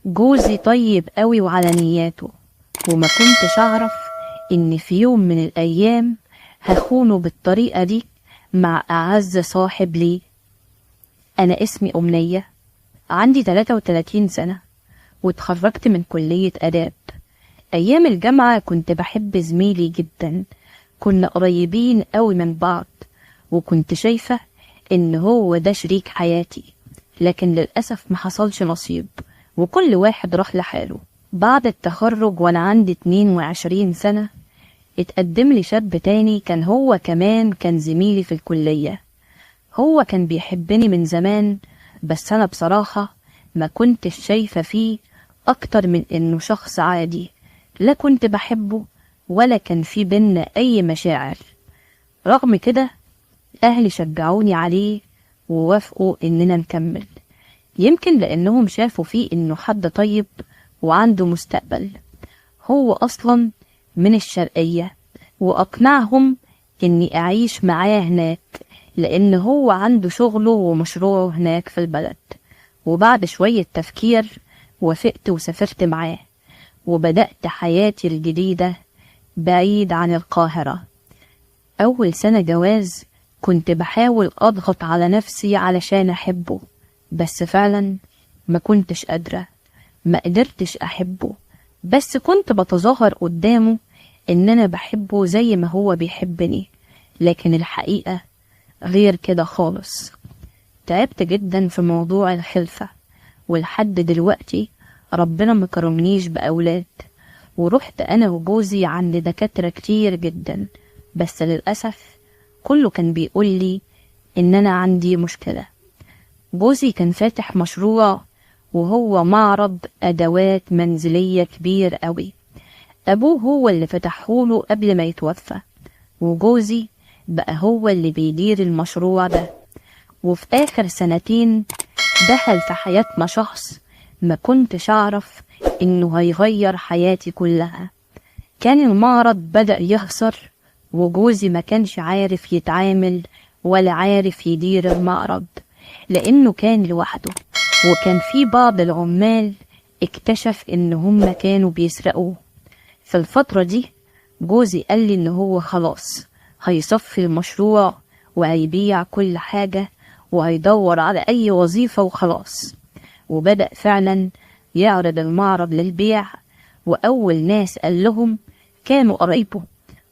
جوزي طيب قوي وعلى نياته، وما كنتش أعرف إن في يوم من الأيام هخونه بالطريقة دي مع أعز صاحب لي. أنا اسمي أمنية، عندي 33 سنة، واتخرجت من كلية آداب. أيام الجامعة كنت بحب زميلي جدا، كنا قريبين قوي من بعض، وكنت شايفة إن هو ده شريك حياتي. لكن للأسف ما حصلش نصيب، وكل واحد راح لحاله. بعد التخرج وأنا عندي 22 سنة اتقدم لي شاب تاني، كان هو كمان كان زميلي في الكلية. هو كان بيحبني من زمان، بس أنا بصراحة ما كنتش شايفة فيه أكتر من إنه شخص عادي، لا كنت بحبه ولا كان في بينا أي مشاعر. رغم كده أهلي شجعوني عليه ووافقوا إننا نكمل، يمكن لأنهم شافوا فيه إنه حد طيب وعنده مستقبل. هو أصلا من الشرقية، وأقنعهم إني أعيش معاه هناك لأن هو عنده شغله ومشروعه هناك في البلد. وبعد شوية تفكير وافقت وسافرت معاه، وبدأت حياتي الجديدة بعيد عن القاهرة. أول سنة جواز كنت بحاول أضغط على نفسي علشان أحبه، بس فعلا ما كنتش قادرة، ما قدرتش أحبه، بس كنت بتظاهر قدامه إن أنا بحبه زي ما هو بيحبني، لكن الحقيقة غير كده خالص. تعبت جدا في موضوع الخلفة، ولحد دلوقتي ربنا مكرمنيش بأولاد، ورحت أنا وجوزي عند دكاترة كتير جدا، بس للأسف كله كان بيقولي إن أنا عندي مشكلة. جوزي كان فاتح مشروع وهو معرض أدوات منزلية كبير قوي، أبوه هو اللي فتحوله قبل ما يتوفى، وجوزي بقى هو اللي بيدير المشروع ده. وفي آخر سنتين دخل في حياتنا شخص ما كنتش أعرف إنه هيغير حياتي كلها. كان المعرض بدأ يخسر، وجوزي ما كانش عارف يتعامل ولا عارف يدير المعرض لأنه كان لوحده، وكان في بعض العمال اكتشف إن هم كانوا بيسرقوه. في الفترة دي جوزي قال لي إن هو خلاص هيصفي المشروع وهيبيع كل حاجة وهيدور على أي وظيفة وخلاص. وبدأ فعلا يعرض المعرض للبيع، وأول ناس قال لهم كانوا قرايبه،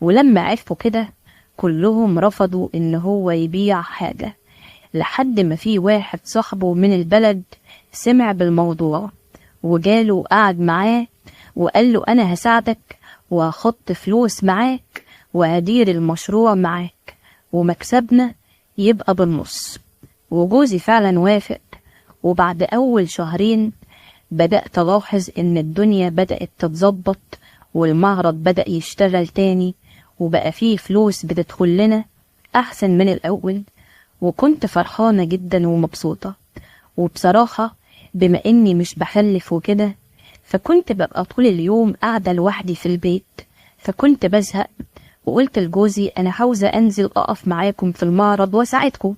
ولما عرفوا كده كلهم رفضوا إن هو يبيع حاجة، لحد ما في واحد صاحبه من البلد سمع بالموضوع وجاله وقعد معاه وقال له أنا هساعدك وهحط فلوس معاك وهدير المشروع معاك، ومكسبنا يبقى بالنص. وجوزي فعلا وافق، وبعد أول شهرين بدأت ألاحظ إن الدنيا بدأت تتظبط، والمعرض بدأ يشتغل تاني، وبقى فيه فلوس بتدخل لنا أحسن من الأول، وكنت فرحانة جدا ومبسوطة. وبصراحة بما إني مش بخلف وكده، فكنت ببقى طول اليوم قاعدة لوحدي في البيت، فكنت بزهق، وقلت لجوزي أنا عاوزة أنزل أقف معاكم في المعرض وأساعدكم.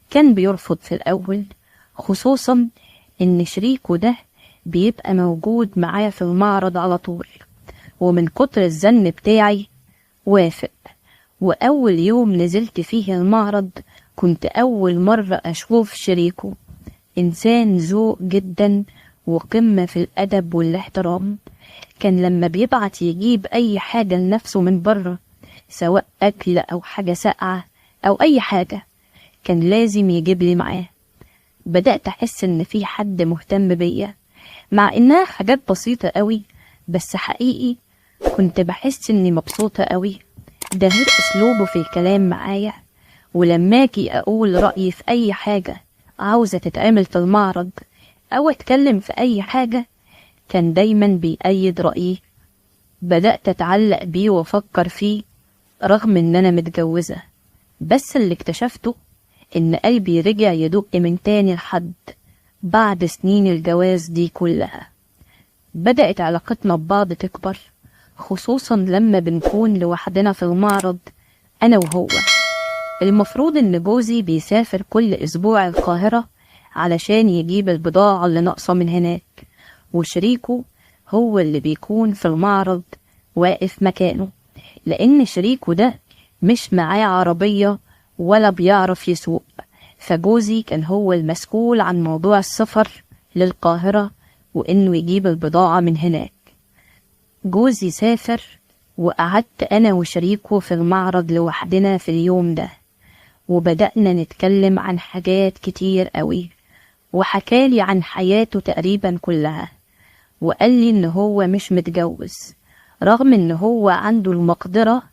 كان بيرفض في الأول، خصوصا إن شريكه ده بيبقى موجود معايا في المعرض على طول، ومن كتر الزن بتاعي وافق. وأول يوم نزلت فيه المعرض كنت أول مرة أشوف شريكه، إنسان ذوق جدا وقمة في الأدب والاحترام. كان لما بيبعت يجيب أي حاجة لنفسه من بره، سواء أكل أو حاجة ساقعة أو أي حاجة، كان لازم يجيب لي معاه. بدأت أحس إن في حد مهتم بيا، مع إنها حاجات بسيطة قوي، بس حقيقي كنت بحس إني مبسوطة قوي. ده غير أسلوبه في الكلام معايا، ولما أجي أقول رأيي في أي حاجة عاوزة تتعمل في المعرض أو أتكلم في أي حاجة كان دايما بيأيد رأيي. بدأت أتعلق بيه وأفكر فيه رغم إن أنا متجوزة، بس اللي اكتشفته إن قلبي رجع يدق من تاني لحد بعد سنين الجواز دي كلها. بدأت علاقتنا ببعض تكبر، خصوصا لما بنكون لوحدنا في المعرض أنا وهو. المفروض إن جوزي بيسافر كل أسبوع القاهرة علشان يجيب البضاعة اللي ناقصة من هناك، وشريكه هو اللي بيكون في المعرض واقف مكانه، لأن شريكه ده مش معاه عربية ولا بيعرف يسوق. فجوزي كان هو المسؤول عن موضوع السفر للقاهرة وإنه يجيب البضاعة من هناك. جوزي سافر وقعدت أنا وشريكه في المعرض لوحدنا في اليوم ده، وبدأنا نتكلم عن حاجات كتير قوي، وحكالي عن حياته تقريبا كلها، وقال لي إن هو مش متجوز رغم إن هو عنده المقدرة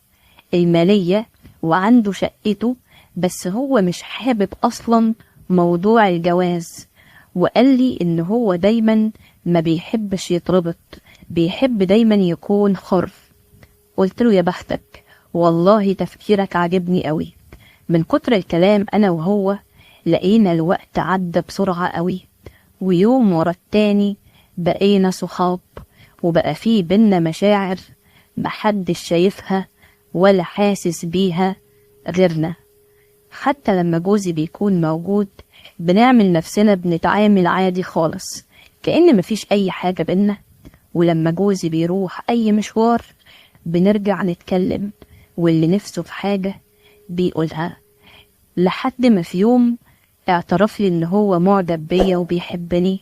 المالية وعنده شقته، بس هو مش حابب أصلا موضوع الجواز. وقال لي إن هو دايما ما بيحبش يتربط، بيحب دايما يكون حر. قلت له يا بختك، والله تفكيرك عجبني قوي. من كتر الكلام أنا وهو لقينا الوقت عدى بسرعة قوي، ويوم ورا التاني بقينا صحاب، وبقى فيه بينا مشاعر محدش شايفها ولا حاسس بيها غيرنا. حتى لما جوزي بيكون موجود بنعمل نفسنا بنتعامل عادي خالص كأن مفيش أي حاجة بينا، ولما جوزي بيروح أي مشوار بنرجع نتكلم، واللي نفسه في حاجة بيقولها. لحد ما في يوم اعترف لي إن هو معجب بيا وبيحبني،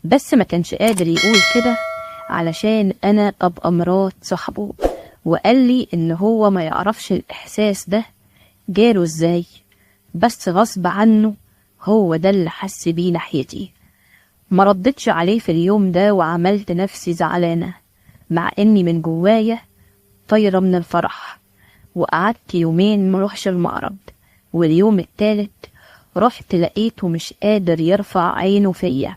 بس ما كانش قادر يقول كده علشان أنا أبقى مرات صاحبه، وقال لي إن هو ما يعرفش الإحساس ده جاله إزاي، بس غصب عنه هو ده اللي حس بيه ناحيتي. ما ردتش عليه في اليوم ده وعملت نفسي زعلانة، مع إني من جوايا طايرة من الفرح. وقعدت يومين مروحش المعرض، واليوم التالت رحت لقيته مش قادر يرفع عينه فيا،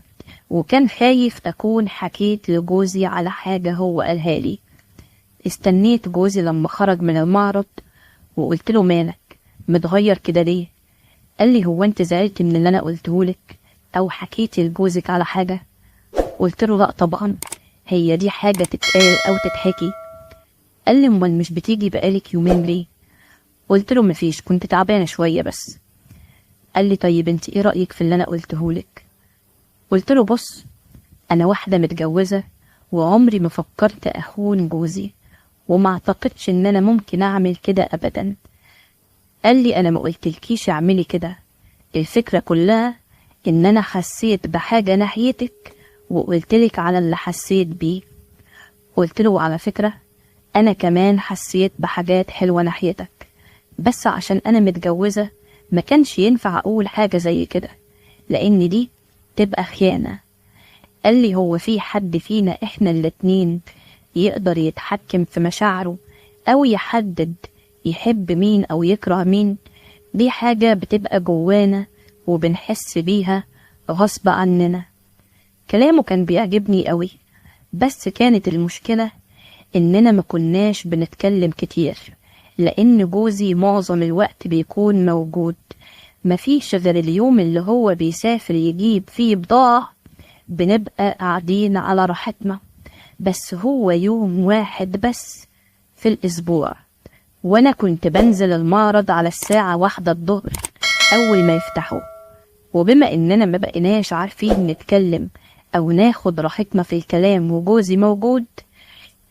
وكان خايف أكون حكيت لجوزي على حاجة هو قالها لي. استنيت جوزي لما خرج من المعرض وقلت له مالك متغير كده ليه؟ قال لي هو انت زعلت من اللي انا قلتهولك او حكيتي لجوزك على حاجة؟ قلت له لا طبعا، هي دي حاجة تتقال او تتحكي؟ قال لي امال مش بتيجي بقالك يومين ليه؟ قلت له مفيش، كنت تعبانة شوية بس. قال لي طيب انت ايه رأيك في اللي انا قلتهولك؟ قلت له بص، انا واحدة متجوزة وعمري ما فكرت اخون جوزي، وما اعتقدش ان انا ممكن اعمل كده ابدا. قال لي انا ما قلتلكيش اعملي كده، الفكرة كلها ان انا حسيت بحاجة ناحيتك وقلتلك على اللي حسيت بيه. قلت له على فكرة انا كمان حسيت بحاجات حلوة ناحيتك، بس عشان انا متجوزة ما كانش ينفع اقول حاجة زي كده لان دي تبقى خيانة. قال لي هو في حد فينا احنا الاتنين يقدر يتحكم في مشاعره او يحدد يحب مين او يكره مين؟ دي حاجة بتبقى جوانا وبنحس بيها غصب عننا. كلامه كان بيعجبني قوي، بس كانت المشكلة اننا ما كناش بنتكلم كتير، لان جوزي معظم الوقت بيكون موجود، مفيش غير اليوم اللي هو بيسافر يجيب فيه بضاعة بنبقى قاعدين على راحتنا، بس هو يوم واحد بس في الأسبوع، وأنا كنت بنزل المعرض على الساعة 1 الظهر أول ما يفتحوا. وبما إننا ما بقيناش عارفين نتكلم أو ناخد راحتنا في الكلام وجوزي موجود،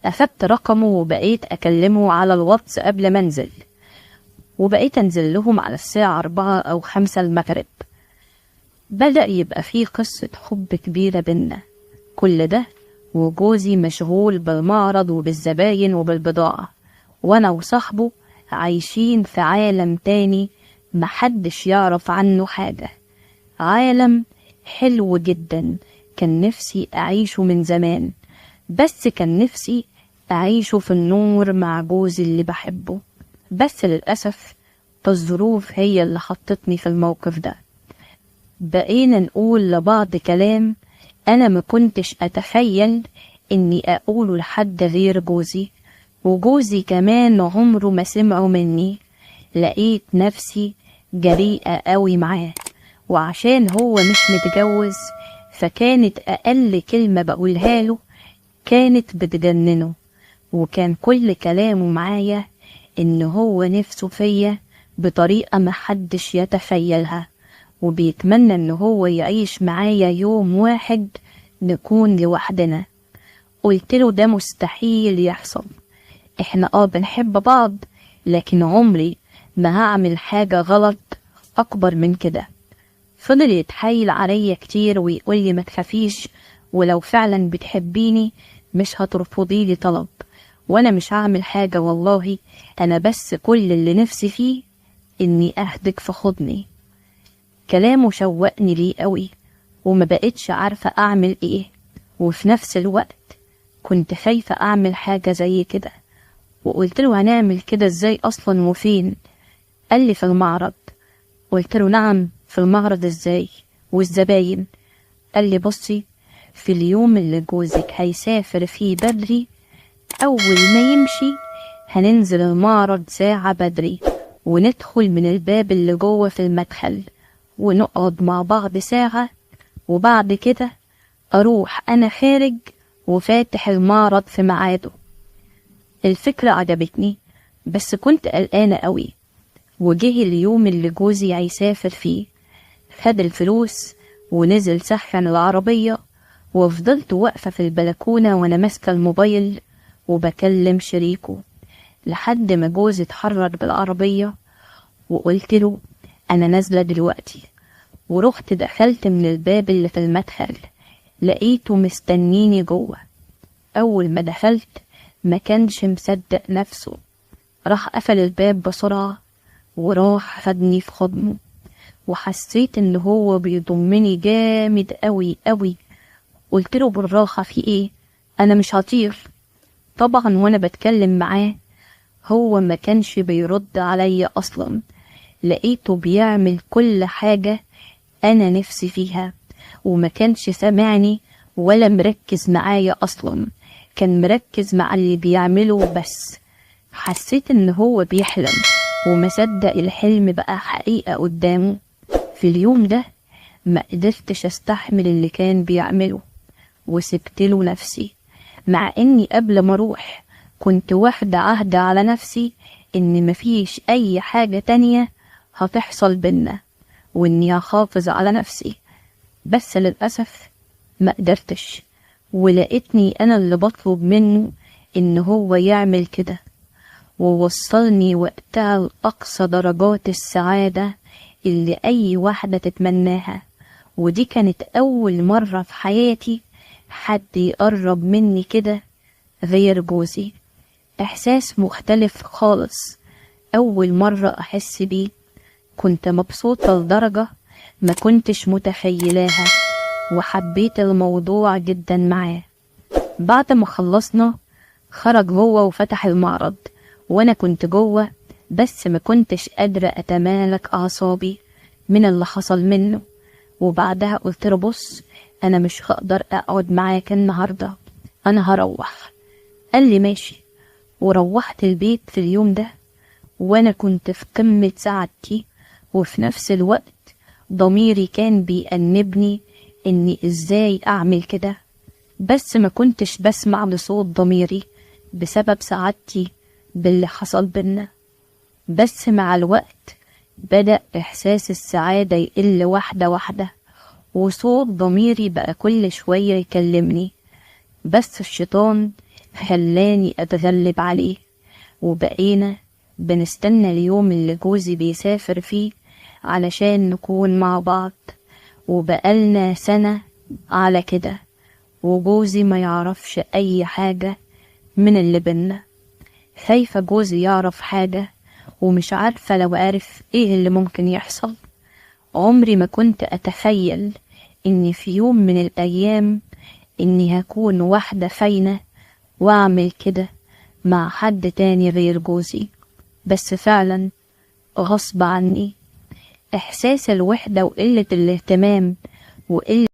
أخدت رقمه وبقيت أكلمه على الواتس قبل ما أنزل، وبقيت أنزل لهم على الساعة 4 أو 5 المغرب. بدأ يبقى فيه قصة حب كبيرة بينا، كل ده وجوزي مشغول بالمعرض وبالزباين وبالبضاعة، وانا وصاحبه عايشين في عالم تاني محدش يعرف عنه حاجة. عالم حلو جدا كان نفسي اعيشه من زمان، بس كان نفسي اعيشه في النور مع جوزي اللي بحبه، بس للأسف الظروف هي اللي حطتني في الموقف ده. بقينا نقول لبعض كلام انا ما كنتش اتخيل اني اقوله لحد غير جوزي، وجوزي كمان عمره ما سمعه مني. لقيت نفسي جريئة قوي معاه، وعشان هو مش متجوز فكانت اقل كلمة بقولها له كانت بتجننه، وكان كل كلامه معايا ان هو نفسه فيا بطريقة محدش يتخيلها، وبيتمنى ان هو يعيش معايا يوم واحد نكون لوحدنا. قلت له ده مستحيل يحصل، احنا بنحب بعض، لكن عمري ما هعمل حاجة غلط اكبر من كده. فضل يتحايل عليا كتير ويقولي ما تخافيش، ولو فعلا بتحبيني مش هترفضي لي طلب، وانا مش هعمل حاجة والله، انا بس كل اللي نفسي فيه اني اخدك في حضني. كلامه شوقني ليه قوي، وما بقتش عارفة اعمل ايه، وفي نفس الوقت كنت خايفة اعمل حاجة زي كده. وقلت له هنعمل كده ازاي اصلا وفين؟ قال لي في المعرض. قلت له نعم، في المعرض ازاي والزباين؟ قال لي بصي، في اليوم اللي جوزك هيسافر فيه بدري، اول ما يمشي هننزل المعرض ساعة بدري، وندخل من الباب اللي جوه في المدخل، ونقعد مع بعض ساعة، وبعد كده اروح انا خارج وفاتح المعرض في ميعاده. الفكرة عجبتني، بس كنت قلقانة قوي. وجه اليوم اللي جوزي هيسافر فيه، خد الفلوس ونزل سخن العربية، وفضلت واقفة في البلكونة وانا ماسكة الموبايل وبكلم شريكه، لحد ما جوزي اتحرك بالعربية. وقلت له انا نازلة دلوقتي، ورحت دخلت من الباب اللي في المدخل، لقيته مستنيني جوه. اول ما دخلت ما كانش مصدق نفسه، راح قفل الباب بسرعة وراح خدني في حضنه، وحسيت ان هو بيضمني جامد قوي قوي. قلت له بالراحة في ايه؟ انا مش هطير. طبعا وانا بتكلم معاه هو ما كانش بيرد عليا اصلا، لقيته بيعمل كل حاجة انا نفسي فيها، وما كانش سامعني ولا مركز معايا اصلا، كان مركز مع اللي بيعمله بس. حسيت ان هو بيحلم ومصدق الحلم بقى حقيقة قدامه. في اليوم ده ما قدرتش استحمل اللي كان بيعمله، وسبتله نفسي، مع اني قبل ما اروح كنت واخدة عهد على نفسي ان مفيش اي حاجة تانية هتحصل بينا، واني هحافظ على نفسي. بس للأسف ما قدرتش، ولقيتني انا اللي بطلب منه ان هو يعمل كده، ووصلني وقتها لأقصى درجات السعادة اللي أي واحدة تتمناها. ودي كانت أول مرة في حياتي حد يقرب مني كده غير جوزي. إحساس مختلف خالص، أول مرة أحس بيه. كنت مبسوطة لدرجة ما كنتش متخيلاها، وحبيت الموضوع جدا معاه. بعد ما خلصنا خرج هو وفتح المعرض، وانا كنت جوه، بس ما كنتش قادرة اتمالك اعصابي من اللي حصل منه. وبعدها قلت له بص، انا مش هقدر اقعد معاك النهاردة، انا هروح. قال لي ماشي. وروحت البيت في اليوم ده وانا كنت في قمة سعادتي، وفي نفس الوقت ضميري كان بيأنبني اني ازاي اعمل كده، بس ما كنتش بسمع لصوت ضميري بسبب سعادتي باللي حصل بينا. بس مع الوقت بدأ إحساس السعادة يقل واحدة واحدة، وصوت ضميري بقى كل شوية يكلمني، بس الشيطان خلاني أتغلب عليه. وبقينا بنستنى اليوم اللي جوزي بيسافر فيه علشان نكون مع بعض، وبقالنا سنة على كده، وجوزي ما يعرفش أي حاجة من اللي بينا. خايفة جوزي يعرف حاجة، ومش عارفة لو عارف ايه اللي ممكن يحصل. عمري ما كنت أتخيل إني في يوم من الأيام إني هكون واحدة خاينة وأعمل كده مع حد تاني غير جوزي، بس فعلا غصب عني. إحساس الوحدة وقلة الاهتمام وقلة